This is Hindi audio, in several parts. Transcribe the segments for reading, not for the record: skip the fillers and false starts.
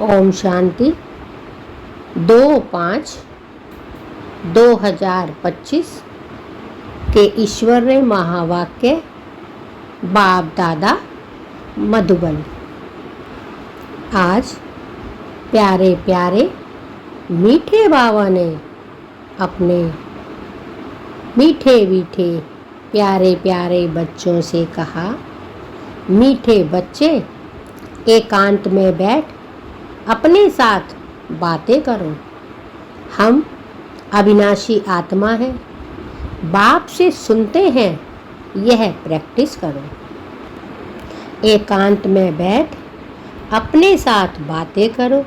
ओम शांति 2/5/2025 के ईश्वरीय महावाक्य बाप दादा मधुबन। आज प्यारे प्यारे मीठे बाबा ने अपने मीठे मीठे प्यारे प्यारे बच्चों से कहा, मीठे बच्चे एकांत में बैठ अपने साथ बातें करो। हम अविनाशी आत्मा हैं, बाप से सुनते हैं, यह प्रैक्टिस करो। एकांत में बैठ अपने साथ बातें करो।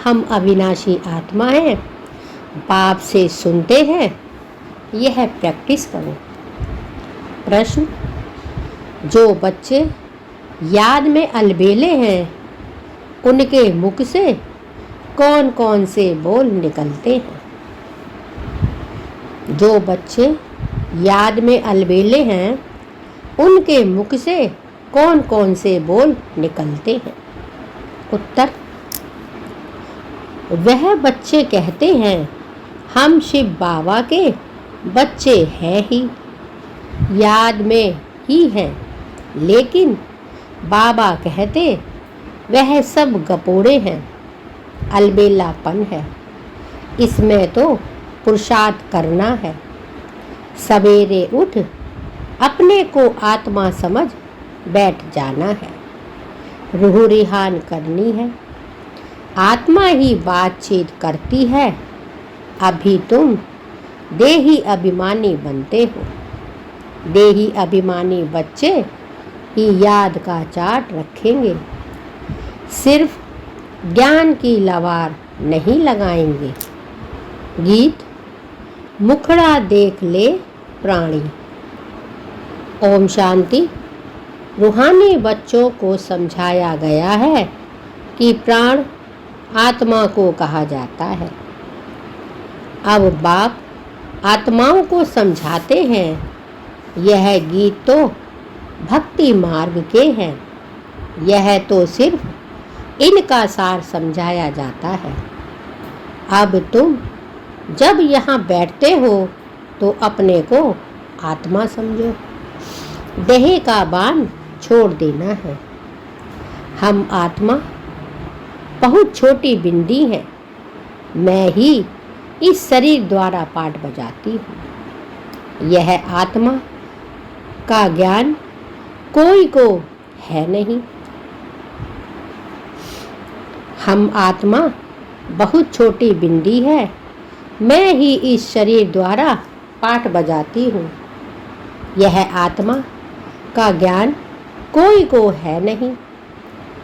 हम अविनाशी आत्मा हैं, बाप से सुनते हैं, यह प्रैक्टिस करो। प्रश्न, जो बच्चे याद में अलबेले हैं उनके मुख से कौन कौन से बोल निकलते हैं? जो बच्चे याद में अलबेले हैं उनके मुख से कौन कौन से बोल निकलते हैं? उत्तर, वह बच्चे कहते हैं हम शिव बाबा के बच्चे हैं ही, याद में ही हैं, लेकिन बाबा कहते वह सब गपोड़े हैं, अलबेलापन है, इसमें तो पुरुषार्थ करना है। सवेरे उठ अपने को आत्मा समझ बैठ जाना है, रूह रिहान करनी है। आत्मा ही बातचीत करती है, अभी तुम देही अभिमानी बनते हो। देही अभिमानी बच्चे ही याद का चार्ट रखेंगे, सिर्फ ज्ञान की लवार नहीं लगाएंगे। गीत मुखड़ा देख ले प्राणी। ओम शांति। रूहानी बच्चों को समझाया गया है कि प्राण आत्मा को कहा जाता है। अब बाप आत्माओं को समझाते हैं, यह गीत तो भक्ति मार्ग के हैं, यह तो सिर्फ इनका सार समझाया जाता है। अब तुम जब यहाँ बैठते हो तो अपने को आत्मा समझो, देह का बाण छोड़ देना है। हम आत्मा बहुत छोटी बिंदी हैं, मैं ही इस शरीर द्वारा पाठ बजाती हूँ। यह आत्मा का ज्ञान कोई को है नहीं। हम आत्मा बहुत छोटी बिंदी है, मैं ही इस शरीर द्वारा पाठ बजाती हूँ। यह आत्मा का ज्ञान कोई को है नहीं,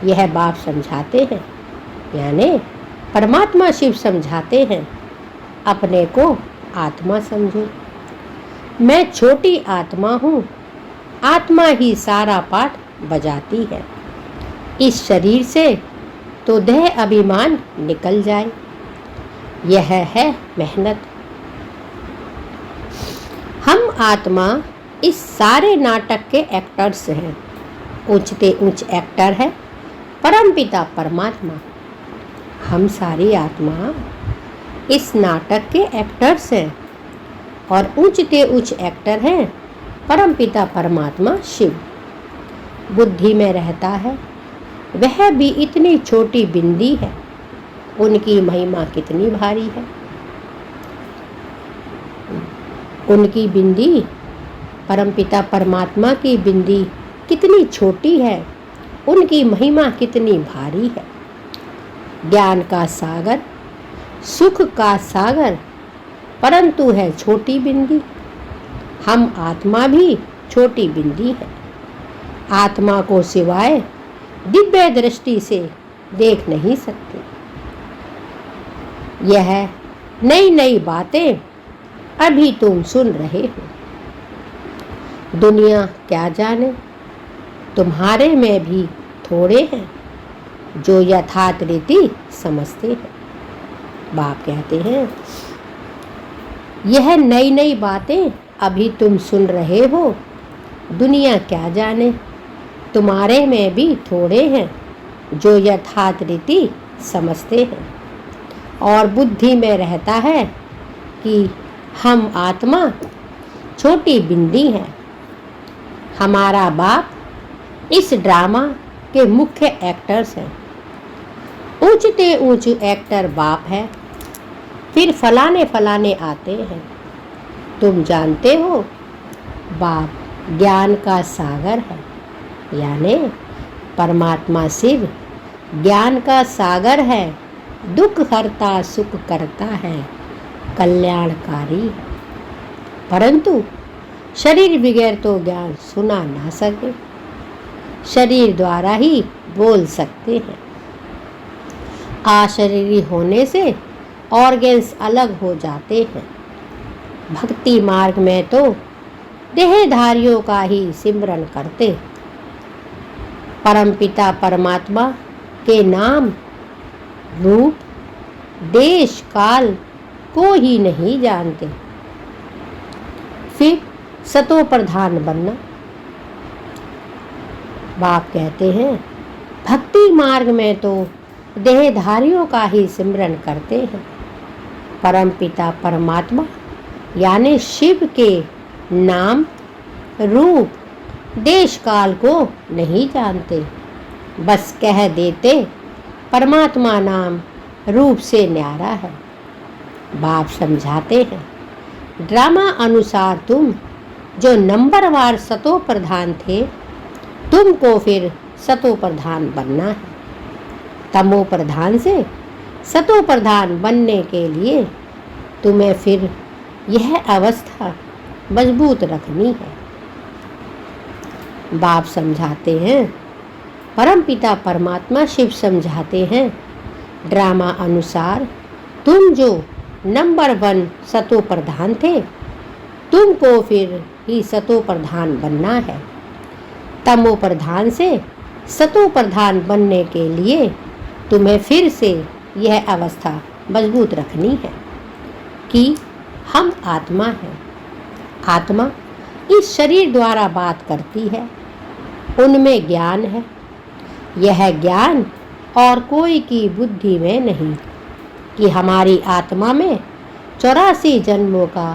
यह बाप समझाते हैं, यानी परमात्मा शिव समझाते हैं, अपने को आत्मा समझो। मैं छोटी आत्मा हूँ, आत्मा ही सारा पाठ बजाती है। इस शरीर से तो देह अभिमान निकल जाए, यह है मेहनत। हम आत्मा इस सारे नाटक के एक्टर्स हैं। ऊंचते ऊंच एक्टर है परमपिता परमात्मा। हम सारी आत्मा इस नाटक के एक्टर्स हैं और ऊंचते ऊंच एक्टर हैं परमपिता परमात्मा शिव। बुद्धि में रहता है, वह भी इतनी छोटी बिंदी है, उनकी महिमा कितनी भारी है। उनकी बिंदी, परमपिता परमात्मा की बिंदी कितनी छोटी है, उनकी महिमा कितनी भारी है। ज्ञान का सागर, सुख का सागर, परंतु है छोटी बिंदी। हम आत्मा भी छोटी बिंदी है, आत्मा को सिवाय दिव्य दृष्टि से देख नहीं सकते। यह नई नई बातें अभी तुम सुन रहे हो। दुनिया क्या जाने, तुम्हारे में भी थोड़े हैं जो यथार्थ रीति समझते हैं। बाप कहते हैं, यह नई नई बातें अभी तुम सुन रहे हो, दुनिया क्या जाने, तुम्हारे में भी थोड़े हैं जो यथार्थ रीति समझते हैं और बुद्धि में रहता है कि हम आत्मा छोटी बिंदी है। हमारा बाप इस ड्रामा के मुख्य एक्टर्स हैं। ऊंचते ऊंच एक्टर बाप है, फिर फलाने फलाने आते हैं। तुम जानते हो बाप ज्ञान का सागर है, यानी परमात्मा शिव ज्ञान का सागर है, दुख हरता सुख करता है, कल्याणकारी है। परंतु शरीर बगैर तो ज्ञान सुना ना सके, शरीर द्वारा ही बोल सकते हैं। अशरीरी होने से ऑर्गन्स अलग हो जाते हैं। भक्ति मार्ग में तो देहधारियों का ही सिमरन करते, परमपिता परमात्मा के नाम रूप देश काल को ही नहीं जानते। फिर सतो प्रधान बनना। बाप कहते हैं भक्ति मार्ग में तो देहधारियों का ही सिमरन करते हैं, परमपिता परमात्मा यानी शिव के नाम रूप देश काल को नहीं जानते। बस कह देते परमात्मा नाम रूप से न्यारा है। बाप समझाते हैं ड्रामा अनुसार तुम जो नंबरवार सतो प्रधान थे, तुमको फिर सतो प्रधान बनना है। तमो प्रधान से सतो प्रधान बनने के लिए तुम्हें फिर यह अवस्था मजबूत रखनी है। बाप समझाते हैं, परमपिता परमात्मा शिव समझाते हैं ड्रामा अनुसार तुम जो नंबर 1 सतो प्रधान थे, तुमको फिर ही सतो प्रधान बनना है। तमो प्रधान से सतो प्रधान बनने के लिए तुम्हें फिर से यह अवस्था मजबूत रखनी है कि हम आत्मा हैं। आत्मा इस शरीर द्वारा बात करती है, उनमें ज्ञान है। यह ज्ञान और कोई की बुद्धि में नहीं कि हमारी आत्मा में 84 जन्मों का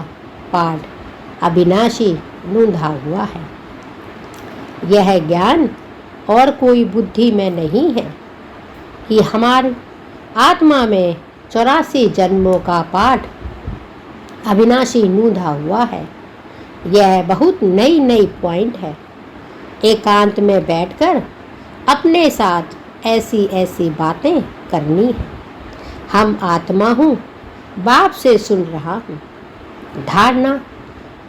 पाठ अविनाशी नूंधा हुआ है। यह ज्ञान और कोई बुद्धि में नहीं है कि हमारी आत्मा में 84 जन्मों का पाठ अविनाशी नूंधा हुआ है। यह बहुत नई नई पॉइंट है। एकांत में बैठकर अपने साथ ऐसी ऐसी बातें करनी है। हम आत्मा हूँ, बाप से सुन रहा हूँ। धारणा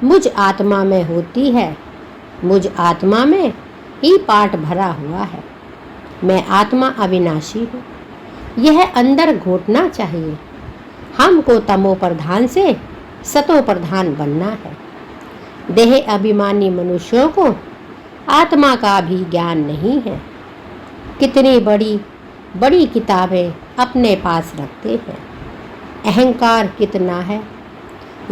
मुझ आत्मा में होती है, मुझ आत्मा में ही पाठ भरा हुआ है। मैं आत्मा अविनाशी हूँ, यह अंदर घोटना चाहिए। हमको तमो प्रधान से सतो प्रधान बनना है। देह अभिमानी मनुष्यों को आत्मा का भी ज्ञान नहीं है। कितनी बड़ी बड़ी किताबें अपने पास रखते हैं। अहंकार कितना है,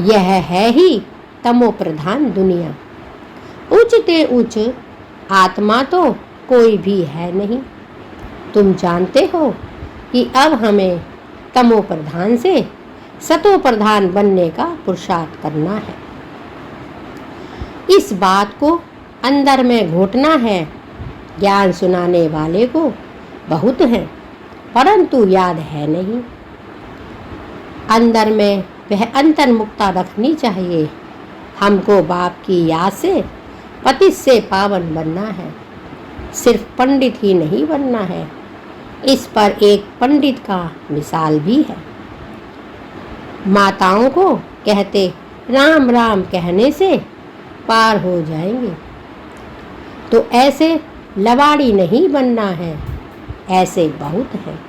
यह है ही तमो प्रधान दुनिया। ऊंचते ऊंच आत्मा तो कोई भी है नहीं। तुम जानते हो कि अब हमें तमो प्रधान से सतो प्रधान बनने का पुरुषार्थ करना है। इस बात को अंदर में घोटना है। ज्ञान सुनाने वाले को बहुत हैं, परंतु याद है नहीं। अंदर में वह अंतर्मुक्ता रखनी चाहिए। हमको बाप की याद से पतित से पावन बनना है। सिर्फ पंडित ही नहीं बनना है। इस पर एक पंडित का मिसाल भी है। माताओं को कहते राम राम कहने से पार हो जाएंगे, तो ऐसे लवाड़ी नहीं बनना है। ऐसे बहुत हैं,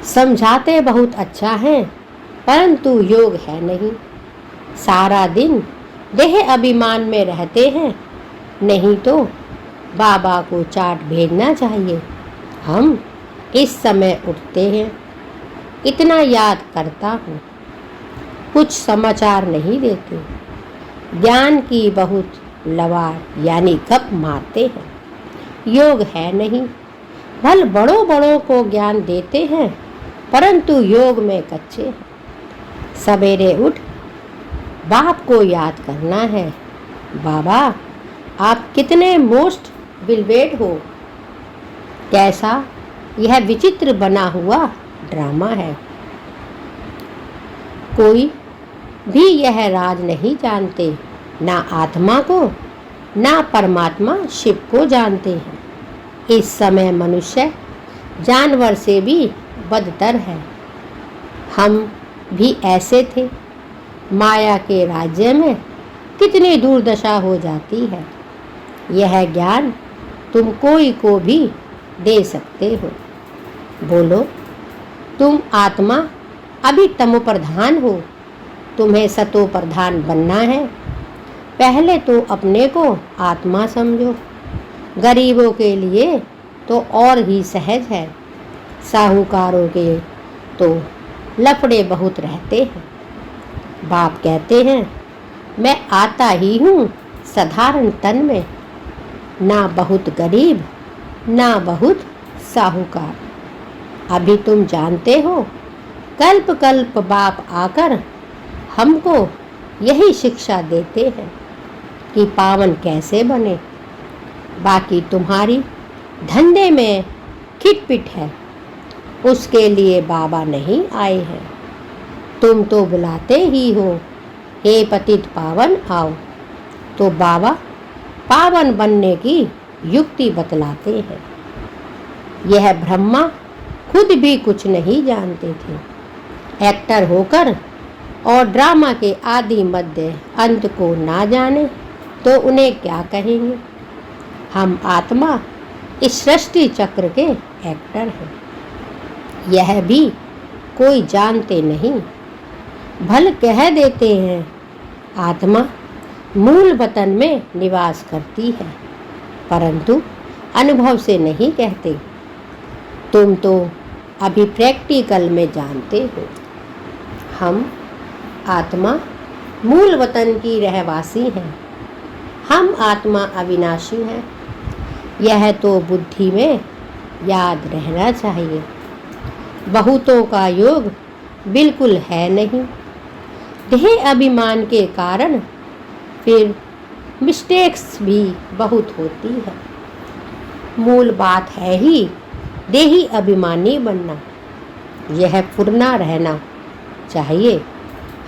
समझाते बहुत अच्छा है, परंतु योग है नहीं। सारा दिन देह अभिमान में रहते हैं। नहीं तो बाबा को चाट भेजना चाहिए। हम इस समय उठते हैं, इतना याद करता हूँ, कुछ समाचार नहीं देते। ज्ञान की बहुत लवार यानी गप मारते हैं। योग है नहीं, भल बड़ों बड़ों को ज्ञान देते हैं, परंतु योग में कच्चे हैं। सवेरे उठ बाप को याद करना है, बाबा आप कितने मोस्ट बिलवेड हो। कैसा यह विचित्र बना हुआ ड्रामा है। कोई भी यह राज नहीं जानते, ना आत्मा को ना परमात्मा शिव को जानते हैं। इस समय मनुष्य जानवर से भी बदतर है। हम भी ऐसे थे। माया के राज्य में कितनी दुर्दशा हो जाती है। यह ज्ञान तुम कोई को भी दे सकते हो। बोलो, तुम आत्मा अभी तमो प्रधान हो, तुम्हें सतो प्रधान बनना है। पहले तो अपने को आत्मा समझो। गरीबों के लिए तो और ही सहज है, साहूकारों के तो लफड़े बहुत रहते हैं। बाप कहते हैं, मैं आता ही हूँ साधारण तन में, ना बहुत गरीब ना बहुत साहूकार। अभी तुम जानते हो, कल्प कल्प बाप आकर हमको यही शिक्षा देते हैं कि पावन कैसे बने। बाकी तुम्हारी धंधे में खिटपिट है, उसके लिए बाबा नहीं आए हैं। तुम तो बुलाते ही हो, हे पतित पावन आओ। तो बाबा पावन बनने की युक्ति बतलाते हैं। यह ब्रह्मा खुद भी कुछ नहीं जानते थे। एक्टर होकर और ड्रामा के आदि मध्य अंत को ना जाने तो उन्हें क्या कहेंगे। हम आत्मा इस सृष्टि चक्र के एक्टर हैं। यह भी कोई जानते नहीं। भल कह देते हैं आत्मा मूल वतन में निवास करती है, परंतु अनुभव से नहीं कहते। तुम तो अभी प्रैक्टिकल में जानते हो। हम आत्मा मूल वतन की रहवासी हैं। हम आत्मा अविनाशी हैं। यह तो बुद्धि में याद रहना चाहिए। बहुतों का योग बिल्कुल है नहीं। देह अभिमान के कारण फिर मिस्टेक्स भी बहुत होती है। मूल बात है ही देही अभिमानी बनना। यह फुरना रहना चाहिए।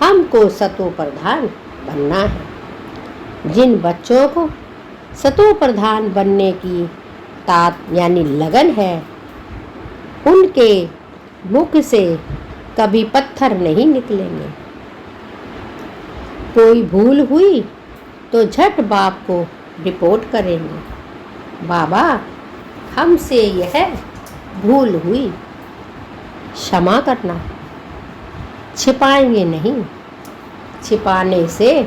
हमको सतो प्रधान बनना है। जिन बच्चों को सतो प्रधान बनने की तात यानी लगन है, उनके मुख से कभी पत्थर नहीं निकलेंगे। कोई भूल हुई तो झट बाप को रिपोर्ट करेंगे, बाबा हमसे यह भूल हुई, क्षमा करना। छिपाएंगे नहीं। छिपाने से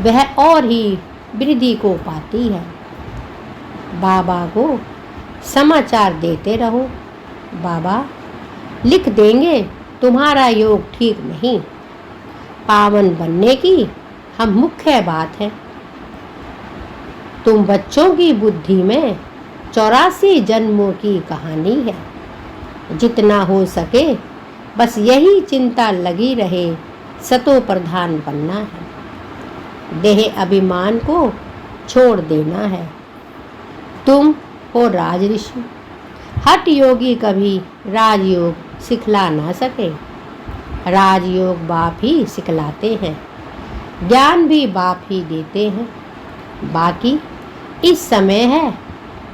वह और ही वृद्धि को पाती है। बाबा को समाचार देते रहो, बाबा लिख देंगे तुम्हारा योग ठीक नहीं। पावन बनने की हम मुख्य बात है। तुम बच्चों की बुद्धि में 84 जन्मों की कहानी है। जितना हो सके बस यही चिंता लगी रहे, सतो प्रधान बनना है। देह अभिमान को छोड़ देना है। तुम हो राज ऋषि। हठ योगी कभी राजयोग सिखला ना सके। राजयोग बाप ही सिखलाते हैं, ज्ञान भी बाप ही देते हैं। बाकी इस समय है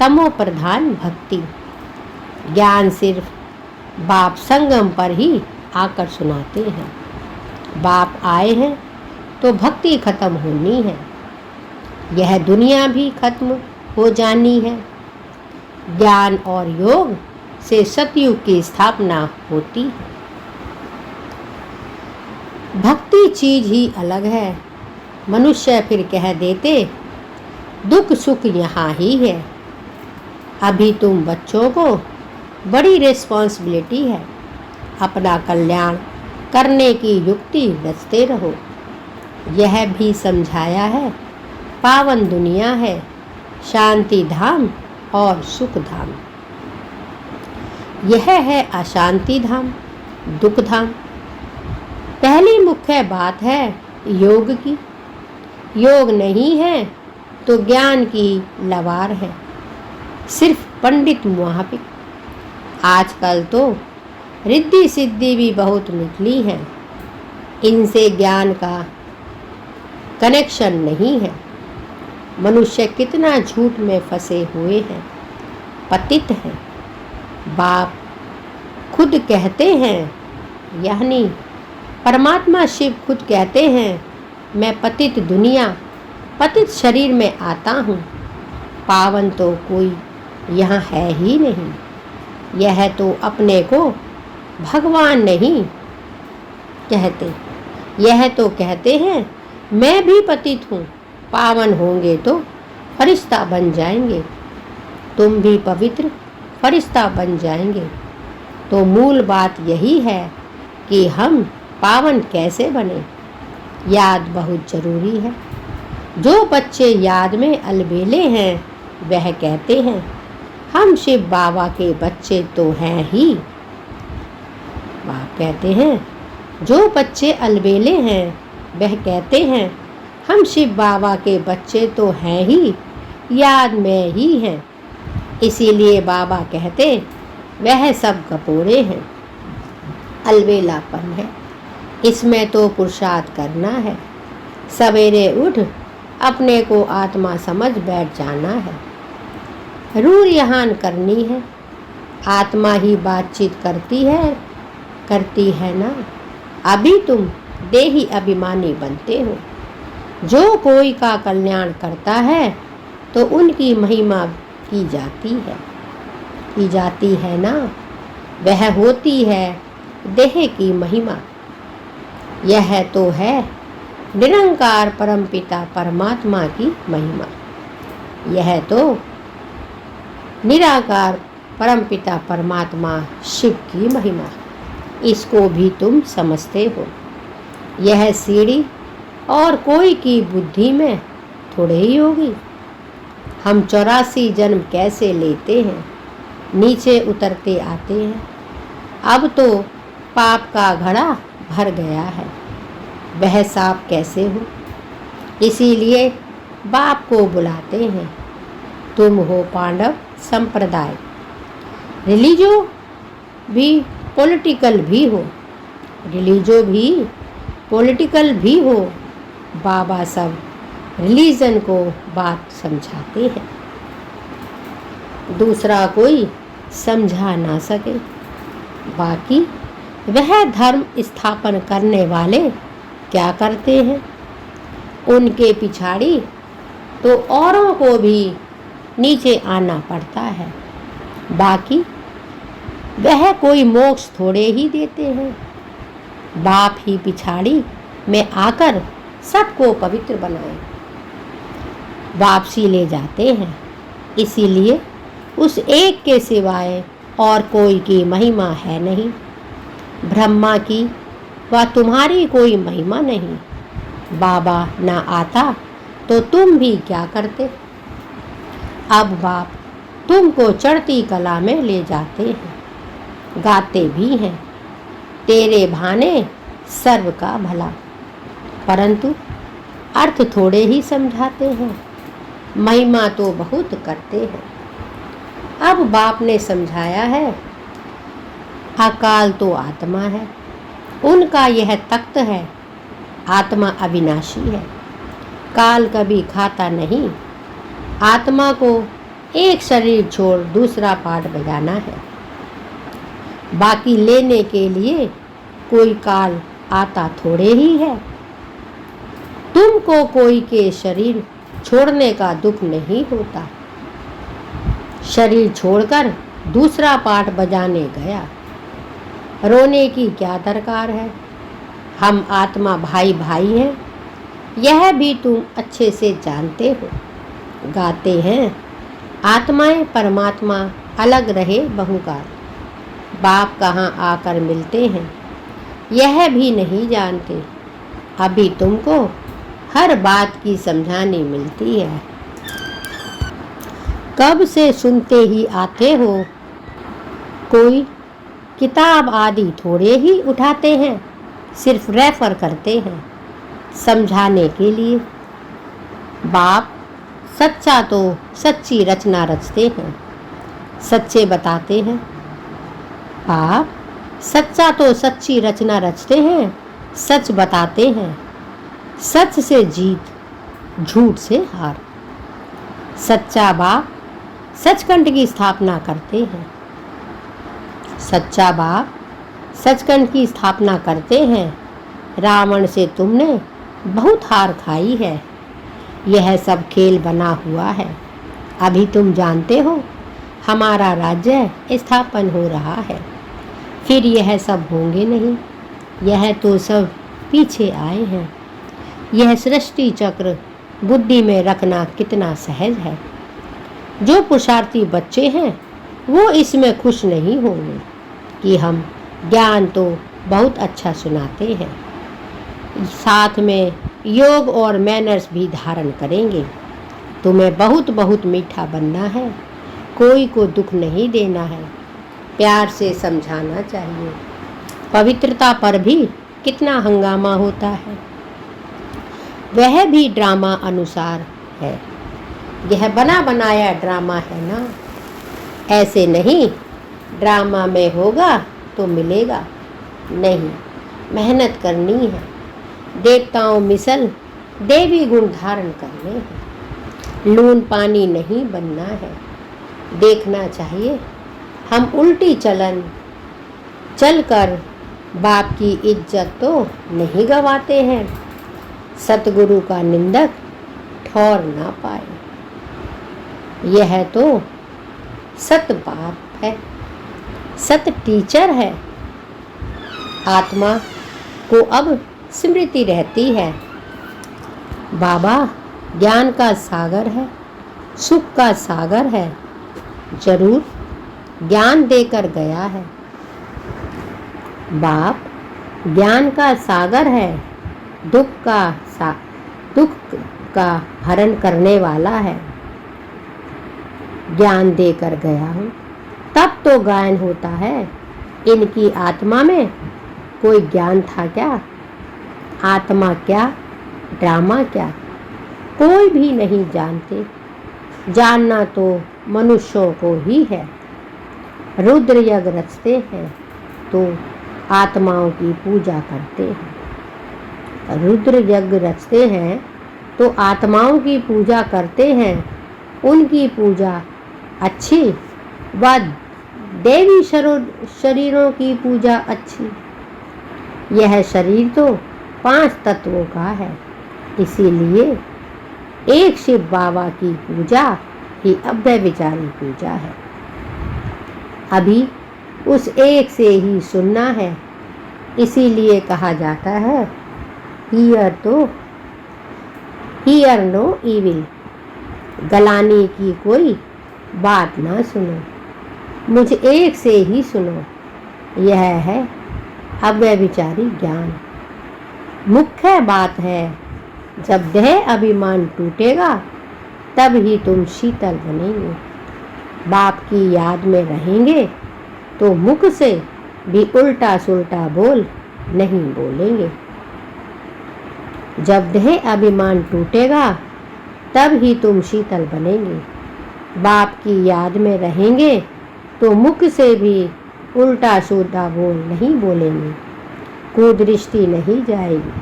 तमो प्रधान भक्ति। ज्ञान सिर्फ बाप संगम पर ही आकर सुनाते हैं। बाप आए हैं तो भक्ति खत्म होनी है। यह दुनिया भी खत्म हो जानी है। ज्ञान और योग से सतयुग की स्थापना होती है। भक्ति चीज ही अलग है। मनुष्य फिर कह देते दुख सुख यहाँ ही है। अभी तुम बच्चों को बड़ी रिस्पॉन्सिबिलिटी है। अपना कल्याण करने की युक्ति रचते रहो। यह भी समझाया है, पावन दुनिया है, शांति धाम और सुख धाम। यह है अशांति धाम, दुख धाम। पहली मुख्य बात है योग की। योग नहीं है तो ज्ञान की लवार है, सिर्फ पंडित मुआफिक। आजकल तो रिद्धि सिद्धि भी बहुत निकली है, इनसे ज्ञान का कनेक्शन नहीं है। मनुष्य कितना झूठ में फंसे हुए हैं, पतित हैं। बाप खुद कहते हैं, यानी परमात्मा शिव खुद कहते हैं, मैं पतित दुनिया, पतित शरीर में आता हूँ। पावन तो कोई यहाँ है ही नहीं। यह तो अपने को भगवान नहीं कहते, यह तो कहते हैं मैं भी पतित हूँ। पावन होंगे तो फरिश्ता बन जाएंगे, तुम भी पवित्र फरिश्ता बन जाएंगे। तो मूल बात यही है कि हम पावन कैसे बने। याद बहुत ज़रूरी है। जो बच्चे याद में अलबेले हैं वह कहते हैं हम शिव बाबा के बच्चे तो हैं ही। बाप कहते हैं जो बच्चे अलबेले हैं वह कहते हैं हम शिव बाबा के बच्चे तो हैं ही, याद में ही हैं। इसीलिए बाबा कहते वह सब कपोड़े हैं, अलबेलापन है, इसमें तो पुरुषार्थ करना है। सवेरे उठ अपने को आत्मा समझ बैठ जाना है। रूह रिहान करनी है। आत्मा ही बातचीत करती है ना। अभी तुम देही अभिमानी बनते हो। जो कोई का कल्याण करता है तो उनकी महिमा की जाती है ना। वह होती है देह की महिमा। यह तो है निरंकार परमपिता परमात्मा की महिमा। यह तो निराकार परमपिता परमात्मा शिव की महिमा। इसको भी तुम समझते हो। यह सीढ़ी और कोई की बुद्धि में थोड़े ही होगी। हम 84 जन्म कैसे लेते हैं, नीचे उतरते आते हैं। अब तो पाप का घड़ा भर गया है, वह साफ कैसे हो। इसीलिए बाप को बुलाते हैं, तुम हो पांडव संप्रदाय। रिलीजो भी पॉलिटिकल भी हो, बाबा सब रिलीजन को बात समझाते हैं, दूसरा कोई समझा ना सके। बाकी वह धर्म स्थापन करने वाले क्या करते हैं, उनके पिछाड़ी तो औरों को भी नीचे आना पड़ता है। बाकी वह कोई मोक्ष थोड़े ही देते हैं। बाप ही पिछाड़ी में आकर सबको पवित्र बनाए, वापसी ले जाते हैं। इसीलिए उस एक के सिवाय और कोई की महिमा है नहीं। ब्रह्मा की व तुम्हारी कोई महिमा नहीं। बाबा ना आता तो तुम भी क्या करते। अब बाप तुमको चढ़ती कला में ले जाते हैं, गाते भी हैं तेरे भाने सर्व का भला, परंतु अर्थ थोड़े ही समझाते हैं, महिमा तो बहुत करते हैं। अब बाप ने समझाया है अकाल तो आत्मा है, उनका यह तख्त है। आत्मा अविनाशी है, काल कभी खाता नहीं। आत्मा को एक शरीर छोड़ दूसरा पाठ बजाना है, बाकी लेने के लिए कोई काल आता थोड़े ही है। तुमको कोई के शरीर छोड़ने का दुख नहीं होता। शरीर छोड़कर दूसरा पाठ बजाने गया, रोने की क्या दरकार है। हम आत्मा भाई भाई हैं, यह भी तुम अच्छे से जानते हो। गाते हैं आत्माएं परमात्मा अलग रहे बहुकार। बाप कहाँ आकर मिलते हैं यह भी नहीं जानते। अभी तुमको हर बात की समझानी मिलती है। कब से सुनते ही आते हो कोई किताब आदि थोड़े ही उठाते हैं, सिर्फ रेफर करते हैं समझाने के लिए। बाप सच्चा तो सच्ची रचना रचते हैं, सच्चे बताते हैं। बाप सच्चा तो सच्ची रचना रचते हैं, सच बताते हैं। सच से जीत, झूठ से हार। सच्चा बाप सचखंड की स्थापना करते हैं। सच्चा बाप सचखंड की स्थापना करते हैं। रावण से तुमने बहुत हार खाई है, यह सब खेल बना हुआ है। अभी तुम जानते हो हमारा राज्य स्थापन हो रहा है, फिर यह सब होंगे नहीं। यह तो सब पीछे आए हैं। यह सृष्टि चक्र बुद्धि में रखना कितना सहज है। जो पुरुषार्थी बच्चे हैं वो इसमें खुश नहीं होंगे कि हम ज्ञान तो बहुत अच्छा सुनाते हैं, साथ में योग और मैनर्स भी धारण करेंगे। तुम्हें बहुत बहुत मीठा बनना है, कोई को दुख नहीं देना है, प्यार से समझाना चाहिए। पवित्रता पर भी कितना हंगामा होता है, वह भी ड्रामा अनुसार है। यह बना बनाया ड्रामा है ना, ऐसे नहीं ड्रामा में होगा तो मिलेगा नहीं, मेहनत करनी है। देवताओं मिसल देवी गुण धारण करने हैं, लून पानी नहीं बनना है। देखना चाहिए हम उल्टी चलकर बाप की इज्जत तो नहीं गवाते हैं, सतगुरु का निंदक ठौर ना पाए। यह तो सत बाप है, सत टीचर है। आत्मा को अब स्मृति रहती है, बाबा ज्ञान का सागर है, सुख का सागर है, जरूर ज्ञान देकर गया है। बाप ज्ञान का सागर है, दुख का हरण करने वाला है। ज्ञान देकर गया हूँ तब तो गायन होता है। इनकी आत्मा में कोई ज्ञान था क्या? आत्मा क्या, ड्रामा क्या, कोई भी नहीं जानते। जानना तो मनुष्यों को ही है। रुद्र यज्ञ रचते हैं तो आत्माओं की पूजा करते हैं। रुद्र यज्ञ रचते हैं तो आत्माओं की पूजा करते हैं। उनकी पूजा अच्छी व देवी शरीरों की पूजा अच्छी। यह शरीर तो 5 तत्वों का है, इसीलिए एक शिव बाबा की पूजा ही अभय विचारी पूजा है। अभी उस एक से ही सुनना है, इसीलिए कहा जाता है हियर नो इविल। गलाने की कोई बात ना सुनो, मुझ एक से ही सुनो। यह है अभय विचारी ज्ञान। मुख्य बात है जब देह अभिमान टूटेगा तब ही तुम शीतल बनेंगे। बाप की याद में रहेंगे तो मुख से भी उल्टा सुल्टा बोल नहीं बोलेंगे। जब देह अभिमान टूटेगा तब ही तुम शीतल बनेंगे। बाप की याद में रहेंगे तो मुख से भी उल्टा सुल्टा बोल नहीं बोलेंगे। कुदृष्टि नहीं जाएगी,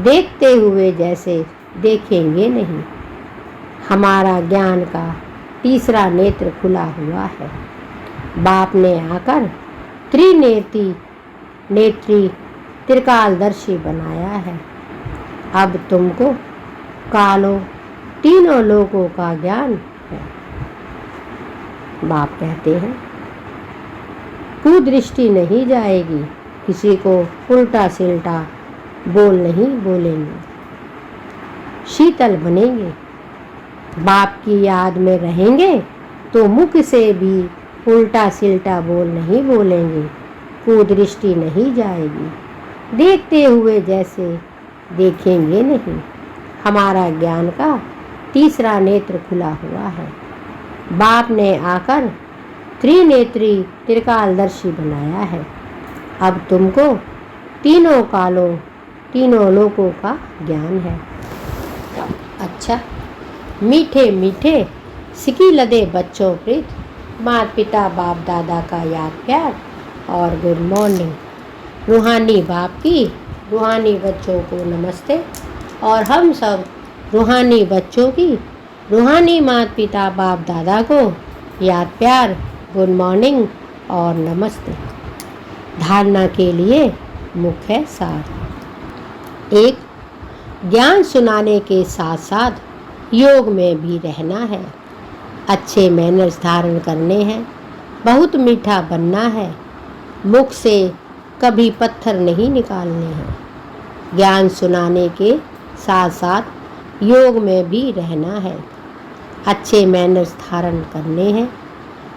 देखते हुए जैसे देखेंगे नहीं। हमारा ज्ञान का तीसरा नेत्र खुला हुआ है। बाप ने आकर त्रिनेत्री त्रिकालदर्शी बनाया है। अब तुमको कालों तीनों लोगों का ज्ञान है। बाप कहते हैं कुदृष्टि नहीं जाएगी, किसी को उल्टा सिल्टा बोल नहीं बोलेंगे, शीतल बनेंगे। बाप की याद में रहेंगे तो मुख से भी उल्टा सिल्टा बोल नहीं बोलेंगे। कुदृष्टि नहीं जाएगी, देखते हुए जैसे देखेंगे नहीं। हमारा ज्ञान का तीसरा नेत्र खुला हुआ है। बाप ने आकर त्रिनेत्री त्रिकालदर्शी बनाया है। अब तुमको तीनों कालों तीनों लोकों का ज्ञान है। अच्छा, मीठे मीठे सिकी लदे बच्चों प्रीत, माता पिता बाप दादा का याद प्यार और गुड मॉर्निंग। रूहानी बाप की रूहानी बच्चों को नमस्ते, और हम सब रूहानी बच्चों की रूहानी माता पिता बाप दादा को याद प्यार, गुड मॉर्निंग और नमस्ते। धारणा के लिए मुख्य सार। 1. ज्ञान सुनाने के साथ साथ योग में भी रहना है। अच्छे मैनर्स धारण करने हैं। बहुत मीठा बनना है। मुख से कभी पत्थर नहीं निकालने हैं। ज्ञान सुनाने के साथ साथ योग में भी रहना है। अच्छे मैनर्स धारण करने हैं।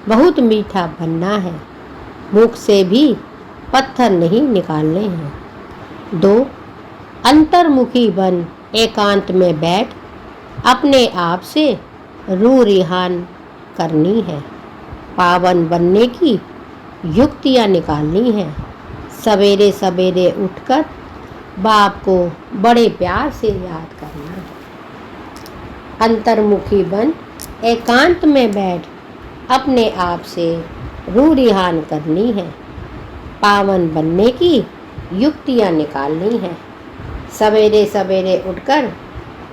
बहुत मीठा बनना है। मुख से भी पत्थर नहीं निकालने हैं। 2. अंतर्मुखी बन एकांत में बैठ अपने आप से रूह रिहान करनी है। पावन बनने की युक्तियाँ निकालनी हैं। सवेरे सवेरे उठकर बाप को बड़े प्यार से याद करना है। अंतर्मुखी बन एकांत में बैठ अपने आप से रूह रिहान करनी है। पावन बनने की युक्तियाँ निकालनी है। सवेरे सवेरे उठकर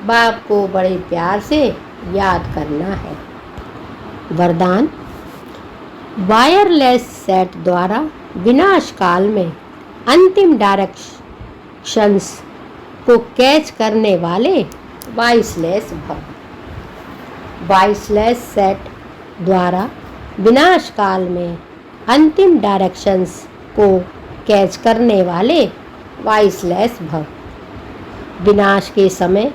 बाप को बड़े प्यार से याद करना है। वरदान। वायरलेस सेट द्वारा विनाश काल में अंतिम डायरेक्शंस को कैच करने वाले वॉइसलेस भव। वॉइसलेस सेट द्वारा विनाश काल में अंतिम डायरेक्शंस को कैच करने वाले वॉइसलेस भव। विनाश के समय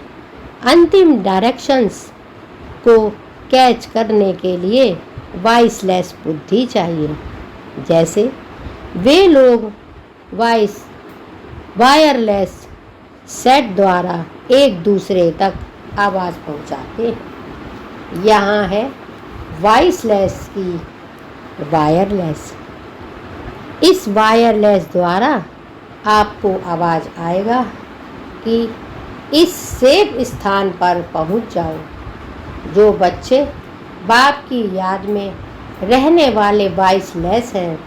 अंतिम डायरेक्शंस को कैच करने के लिए वॉइसलेस बुद्धि चाहिए। जैसे वे लोग वायरलेस सेट द्वारा एक दूसरे तक आवाज़ पहुंचाते हैं। यहाँ है वॉइसलेस की वायरलेस। इस वायरलेस द्वारा आपको आवाज़ आएगा कि इस सेफ स्थान पर पहुंच जाओ। जो बच्चे बाप की याद में रहने वाले वॉइसलेस हैं,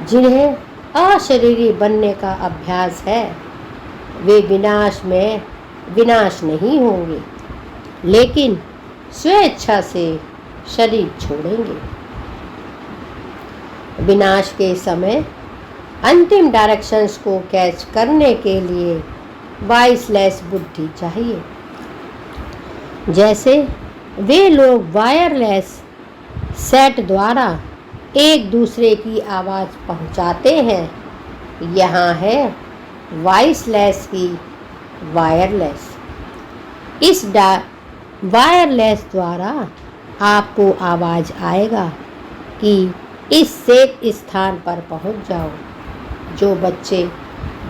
जिन्हें अशरीरी बनने का अभ्यास है, वे विनाश में विनाश नहीं होंगे, लेकिन स्वेच्छा से शरीर छोड़ेंगे। विनाश के समय अंतिम डायरेक्शंस को कैच करने के लिए वॉइसलेस बुद्धि चाहिए। जैसे वे लोग वायरलेस सेट द्वारा एक दूसरे की आवाज़ पहुंचाते हैं। यहाँ है वॉइसलेस की वायरलेस। इस वायरलेस द्वारा आपको आवाज़ आएगा कि इस सेफ स्थान पर पहुंच जाओ। जो बच्चे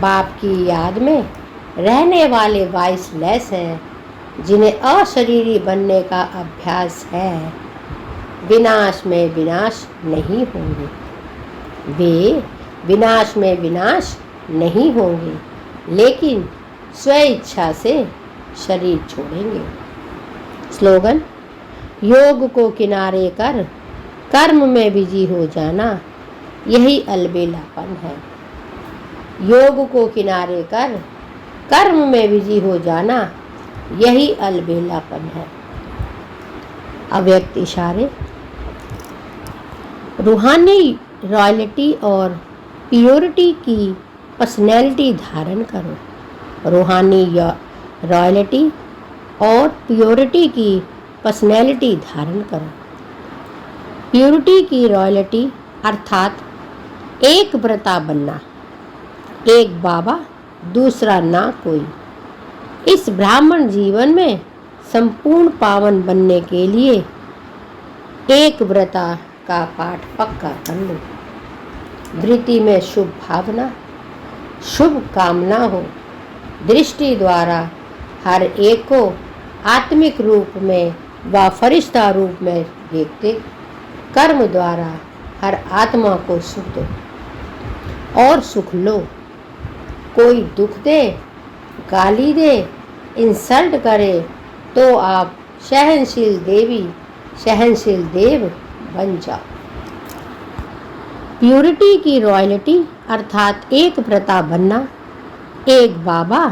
बाप की याद में रहने वाले वॉइसलेस हैं, जिन्हें अशरीरी बनने का अभ्यास है, विनाश में विनाश नहीं होंगे। वे विनाश में विनाश नहीं होंगे, लेकिन स्वेच्छा से शरीर छोड़ेंगे। स्लोगन। योग को किनारे कर कर्म में बिजी हो जाना, यही अलबेलापन है। योग को किनारे कर कर्म में बिजी हो जाना, यही अलबेलापन है। अव्यक्त इशारे। रूहानी रॉयल्टी और प्योरिटी की पर्सनैलिटी धारण करो। रूहानी रॉयल्टी और प्योरिटी की पर्सनैलिटी धारण करो। प्योरिटी की रॉयल्टी अर्थात एक व्रता बनना, एक बाबा दूसरा ना कोई। इस ब्राह्मण जीवन में संपूर्ण पावन बनने के लिए एक व्रता का पाठ पक्का कर लो। वृत्ति में शुभ भावना, शुभ कामना हो। दृष्टि द्वारा हर एक को आत्मिक रूप में व फरिश्ता रूप में देखते। कर्म द्वारा हर आत्मा को सुख दो और सुख लो। कोई दुख दे, गाली दे, इंसल्ट करे तो आप सहनशील देव बन जाओ। प्यूरिटी की रॉयल्टी अर्थात एक प्रता बनना, एक बाबा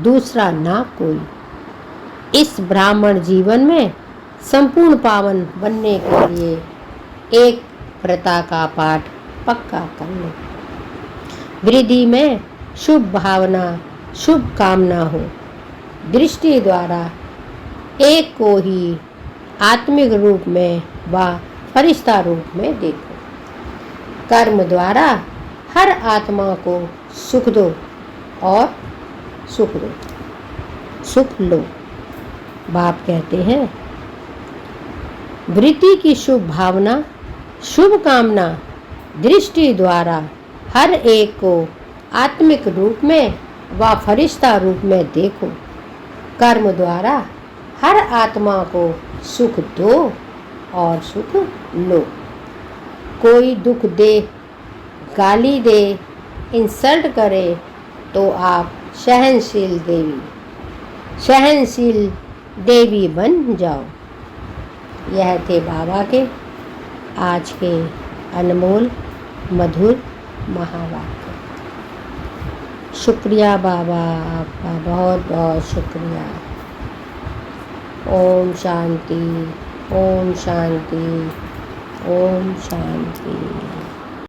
दूसरा ना कोई। इस ब्राह्मण जीवन में संपूर्ण पावन बनने के लिए एक प्रता का पाठ पक्का कर लो। वृद्धि में शुभ भावना, शुभ कामना हो। दृष्टि द्वारा एक को ही आत्मिक रूप में व फरिश्ता रूप में देखो। कर्म द्वारा हर आत्मा को सुख दो और सुख लो। बाप कहते हैं, वृत्ति की शुभ भावना, शुभ कामना, दृष्टि द्वारा हर एक को आत्मिक रूप में व फरिश्ता रूप में देखो। कर्म द्वारा हर आत्मा को सुख दो और सुख लो। कोई दुख दे, गाली दे, इंसल्ट करे तो आप सहनशील देवी बन जाओ। यह थे बाबा के आज के अनमोल मधुर महावाक्य। शुक्रिया बाबा, आपका बहुत बहुत शुक्रिया। ओम शांति, ओम शांति, ओम शांति।